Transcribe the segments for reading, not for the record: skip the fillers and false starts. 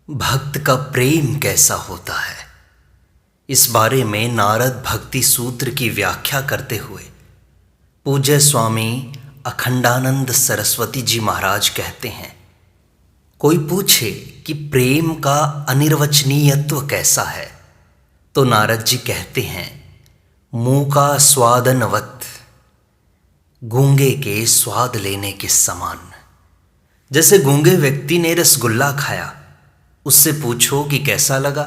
भक्त का प्रेम कैसा होता है, इस बारे में नारद भक्ति सूत्र की व्याख्या करते हुए पूज्य स्वामी अखंडानंद सरस्वती जी महाराज कहते हैं, कोई पूछे कि प्रेम का अनिर्वचनीयत्व कैसा है तो नारद जी कहते हैं, मुंह का स्वादनवत, गूंगे के स्वाद लेने के समान। जैसे गूंगे व्यक्ति ने रसगुल्ला खाया, उससे पूछो कि कैसा लगा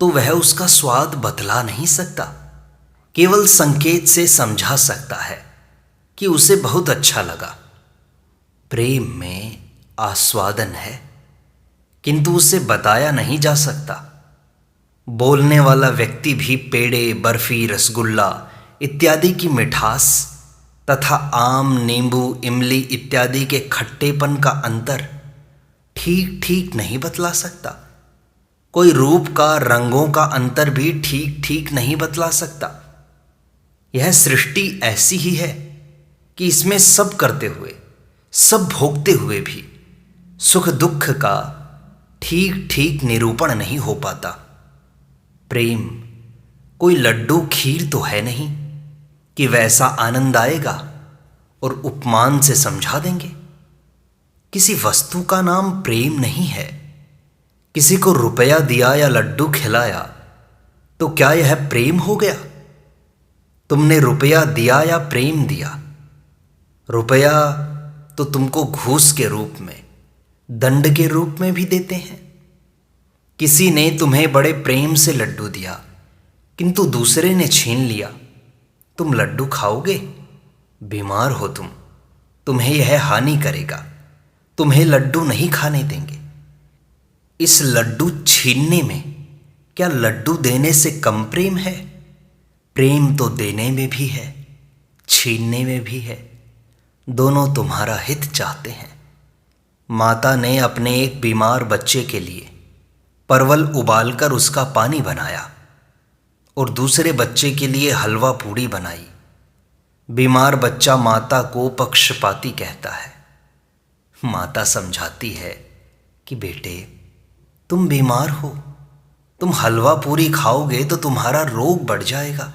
तो वह उसका स्वाद बतला नहीं सकता, केवल संकेत से समझा सकता है कि उसे बहुत अच्छा लगा। प्रेम में आस्वादन है, किंतु उसे बताया नहीं जा सकता। बोलने वाला व्यक्ति भी पेड़े, बर्फी, रसगुल्ला इत्यादि की मिठास तथा आम, नींबू, इमली इत्यादि के खट्टेपन का अंतर ठीक ठीक नहीं बतला सकता। कोई रूप का, रंगों का अंतर भी ठीक ठीक नहीं बतला सकता। यह सृष्टि ऐसी ही है कि इसमें सब करते हुए, सब भोगते हुए भी सुख दुख का ठीक ठीक निरूपण नहीं हो पाता। प्रेम कोई लड्डू खीर तो है नहीं कि वैसा आनंद आएगा और उपमान से समझा देंगे। किसी वस्तु का नाम प्रेम नहीं है। किसी को रुपया दिया या लड्डू खिलाया तो क्या यह प्रेम हो गया? तुमने रुपया दिया या प्रेम दिया? रुपया तो तुमको घूस के रूप में, दंड के रूप में भी देते हैं। किसी ने तुम्हें बड़े प्रेम से लड्डू दिया, किंतु दूसरे ने छीन लिया, तुम लड्डू खाओगे? बीमार हो तुम, तुम्हें यह हानि करेगा, तुम्हें लड्डू नहीं खाने देंगे। इस लड्डू छीनने में क्या लड्डू देने से कम प्रेम है? प्रेम तो देने में भी है, छीनने में भी है। दोनों तुम्हारा हित चाहते हैं। माता ने अपने एक बीमार बच्चे के लिए परवल उबालकर उसका पानी बनाया और दूसरे बच्चे के लिए हलवा पूड़ी बनाई। बीमार बच्चा माता को पक्षपाती कहता है। माता समझाती है कि बेटे, तुम बीमार हो, तुम हलवा पूरी खाओगे तो तुम्हारा रोग बढ़ जाएगा।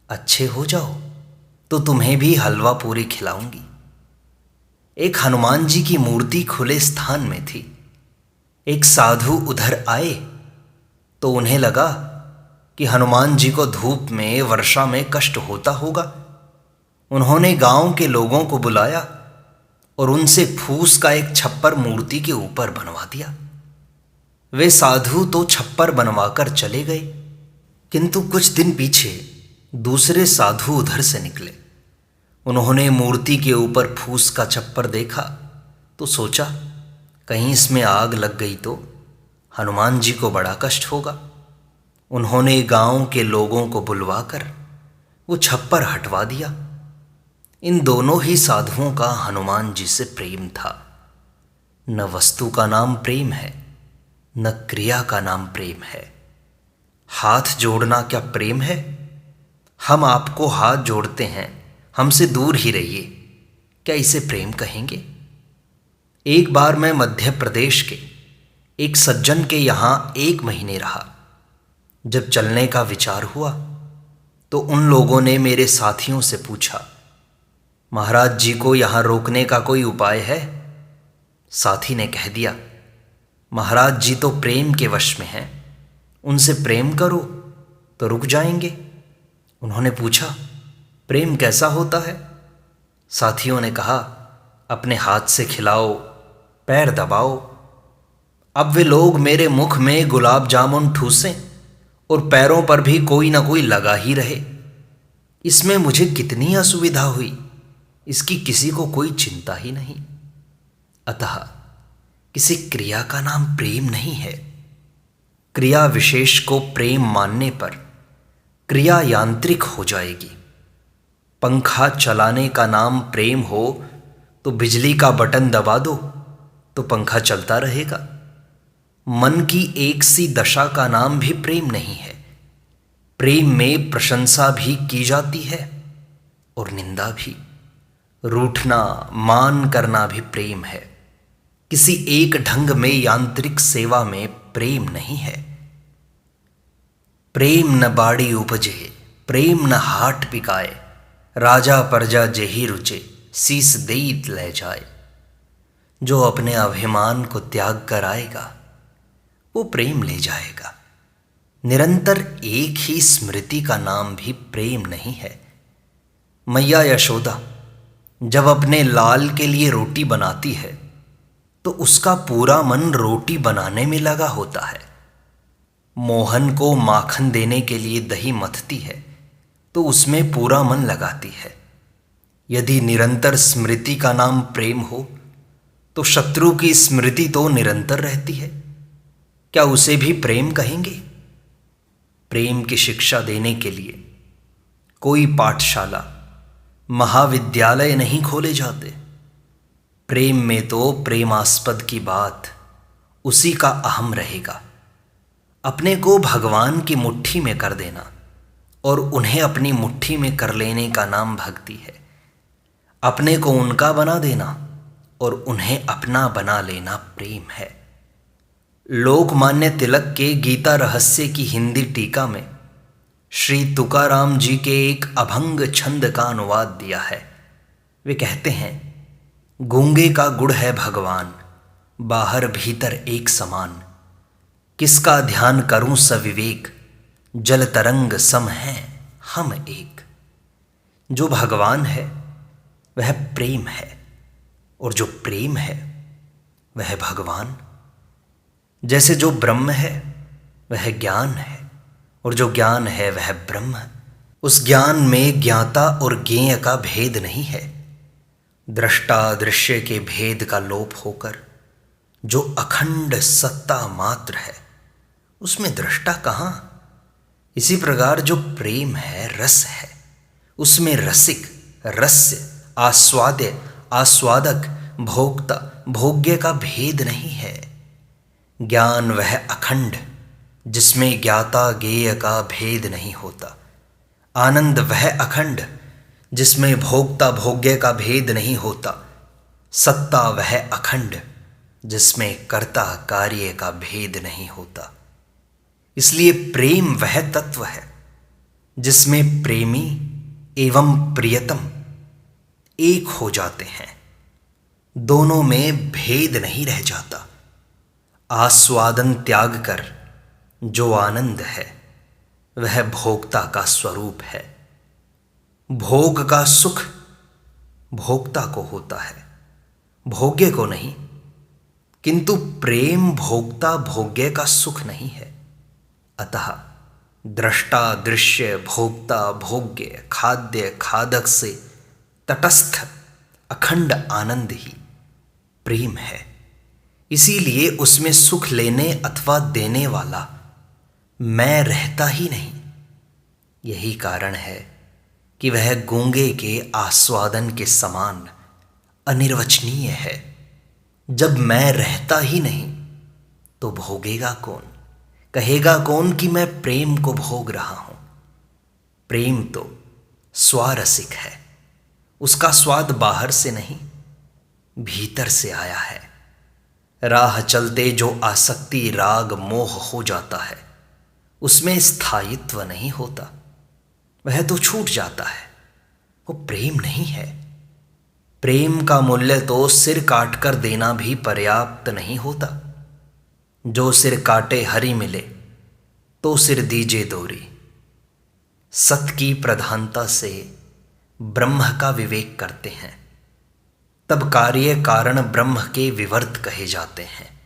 अच्छे हो जाओ तो तुम्हें भी हलवा पूरी खिलाऊंगी। एक हनुमान जी की मूर्ति खुले स्थान में थी। एक साधु उधर आए तो उन्हें लगा कि हनुमान जी को धूप में, वर्षा में कष्ट होता होगा। उन्होंने गांव के लोगों को बुलाया और उनसे फूस का एक छप्पर मूर्ति के ऊपर बनवा दिया। वे साधु तो छप्पर बनवाकर चले गए, किंतु कुछ दिन पीछे दूसरे साधु उधर से निकले। उन्होंने मूर्ति के ऊपर फूस का छप्पर देखा तो सोचा, कहीं इसमें आग लग गई तो हनुमान जी को बड़ा कष्ट होगा। उन्होंने गांव के लोगों को बुलवाकर वो छप्पर हटवा दिया। इन दोनों ही साधुओं का हनुमान जी से प्रेम था। न वस्तु का नाम प्रेम है, न क्रिया का नाम प्रेम है। हाथ जोड़ना क्या प्रेम है? हम आपको हाथ जोड़ते हैं, हमसे दूर ही रहिए, क्या इसे प्रेम कहेंगे? एक बार मैं मध्य प्रदेश के एक सज्जन के यहाँ 1 महीने रहा। जब चलने का विचार हुआ तो उन लोगों ने मेरे साथियों से पूछा, महाराज जी को यहाँ रोकने का कोई उपाय है? साथी ने कह दिया, महाराज जी तो प्रेम के वश में हैं, उनसे प्रेम करो तो रुक जाएंगे। उन्होंने पूछा, प्रेम कैसा होता है? साथियों ने कहा, अपने हाथ से खिलाओ, पैर दबाओ। अब वे लोग मेरे मुख में गुलाब जामुन ठूसें और पैरों पर भी कोई ना कोई लगा ही रहे। इसमें मुझे कितनी असुविधा हुई, इसकी किसी को कोई चिंता ही नहीं। अतः किसी क्रिया का नाम प्रेम नहीं है। क्रिया विशेष को प्रेम मानने पर क्रिया यांत्रिक हो जाएगी। पंखा चलाने का नाम प्रेम हो तो बिजली का बटन दबा दो तो पंखा चलता रहेगा। मन की एक सी दशा का नाम भी प्रेम नहीं है। प्रेम में प्रशंसा भी की जाती है और निंदा भी। रूठना, मान करना भी प्रेम है। किसी एक ढंग में यांत्रिक सेवा में प्रेम नहीं है। प्रेम न बाड़ी उपजे, प्रेम न हाट पिकाए, राजा प्रजा जेहि रुचे, शीस देत ले जाए। जो अपने अभिमान को त्याग कर आएगा वो प्रेम ले जाएगा। निरंतर एक ही स्मृति का नाम भी प्रेम नहीं है। मैया यशोदा जब अपने लाल के लिए रोटी बनाती है तो उसका पूरा मन रोटी बनाने में लगा होता है। मोहन को माखन देने के लिए दही मथती है तो उसमें पूरा मन लगाती है। यदि निरंतर स्मृति का नाम प्रेम हो तो शत्रु की स्मृति तो निरंतर रहती है, क्या उसे भी प्रेम कहेंगे? प्रेम की शिक्षा देने के लिए कोई पाठशाला, महाविद्यालय नहीं खोले जाते। प्रेम में तो प्रेमास्पद की बात उसी का अहम रहेगा। अपने को भगवान की मुट्ठी में कर देना और उन्हें अपनी मुट्ठी में कर लेने का नाम भक्ति है। अपने को उनका बना देना और उन्हें अपना बना लेना प्रेम है। लोकमान्य तिलक के गीता रहस्य की हिंदी टीका में श्री तुकाराम जी के एक अभंग छंद का अनुवाद दिया है। वे कहते हैं, गूंगे का गुड़ है भगवान, बाहर भीतर एक समान, किसका ध्यान करूं सविवेक, जल तरंग सम है हम एक। जो भगवान है वह प्रेम है और जो प्रेम है वह भगवान। जैसे जो ब्रह्म है वह ज्ञान है और जो ज्ञान है वह ब्रह्म। उस ज्ञान में ज्ञाता और ज्ञेय का भेद नहीं है। दृष्टा दृश्य के भेद का लोप होकर जो अखंड सत्ता मात्र है उसमें दृष्टा कहाँ। इसी प्रकार जो प्रेम है रस है, उसमें रसिक, रस्य, आस्वाद्य, आस्वादक, भोक्ता, भोग्य का भेद नहीं है। ज्ञान वह अखंड जिसमें ज्ञाता ज्ञेय का भेद नहीं होता। आनंद वह अखंड जिसमें भोक्ता भोग्य का भेद नहीं होता। सत्ता वह अखंड जिसमें कर्ता कार्य का भेद नहीं होता। इसलिए प्रेम वह तत्व है जिसमें प्रेमी एवं प्रियतम एक हो जाते हैं। दोनों में भेद नहीं रह जाता। आस्वादन त्याग कर जो आनंद है वह भोक्ता का स्वरूप है। भोग का सुख भोक्ता को होता है, भोग्य को नहीं। किंतु प्रेम भोक्ता भोग्य का सुख नहीं है। अतः दृष्टा दृश्य, भोक्ता भोग्य, खाद्य खादक से तटस्थ अखंड आनंद ही प्रेम है। इसीलिए उसमें सुख लेने अथवा देने वाला मैं रहता ही नहीं। यही कारण है कि वह गूंगे के आस्वादन के समान अनिर्वचनीय है। जब मैं रहता ही नहीं तो भोगेगा कौन, कहेगा कौन कि मैं प्रेम को भोग रहा हूं। प्रेम तो स्वारसिक है, उसका स्वाद बाहर से नहीं भीतर से आया है। राह चलते जो आसक्ति राग मोह हो जाता है उसमें स्थायित्व नहीं होता, वह तो छूट जाता है। वो प्रेम नहीं है। प्रेम का मूल्य तो सिर काट कर देना भी पर्याप्त नहीं होता। जो सिर काटे हरि मिले तो सिर दीजे दोरी। सत की प्रधानता से ब्रह्म का विवेक करते हैं तब कार्य कारण ब्रह्म के विवर्त कहे जाते हैं।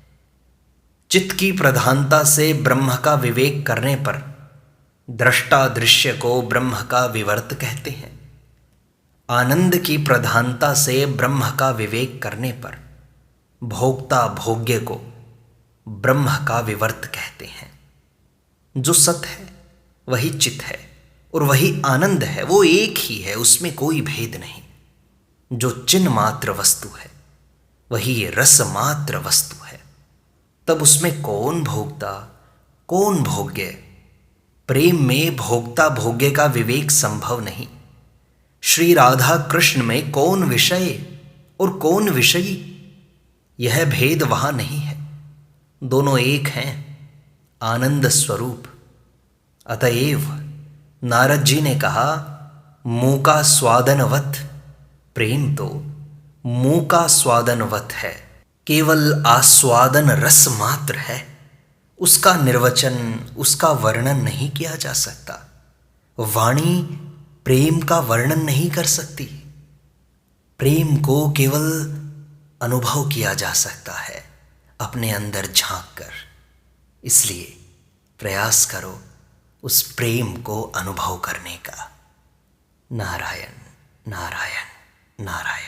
चित्त की प्रधानता से ब्रह्म का विवेक करने पर दृष्टा दृश्य को ब्रह्म का विवर्त कहते हैं। आनंद की प्रधानता से ब्रह्म का विवेक करने पर भोक्ता भोग्य को ब्रह्म का विवर्त कहते हैं। जो सत है वही चित्त है और वही आनंद है, वो एक ही है, उसमें कोई भेद नहीं। जो चिन्ह मात्र वस्तु है वही रस मात्र वस्तु है। तब उसमें कौन भोक्ता कौन भोग्य। प्रेम में भोक्ता भोग्य का विवेक संभव नहीं। श्री राधा कृष्ण में कौन विषय और कौन विषयी यह भेद वहाँ नहीं है, दोनों एक हैं, आनंद स्वरूप। अतएव नारद जी ने कहा, मुँह का स्वादनवत, प्रेम तो मुँह का स्वादनवत है, केवल आस्वादन रस मात्र है, उसका निर्वचन, उसका वर्णन नहीं किया जा सकता। वाणी प्रेम का वर्णन नहीं कर सकती, प्रेम को केवल अनुभव किया जा सकता है अपने अंदर झांक कर। इसलिए प्रयास करो उस प्रेम को अनुभव करने का। नारायण नारायण नारायण।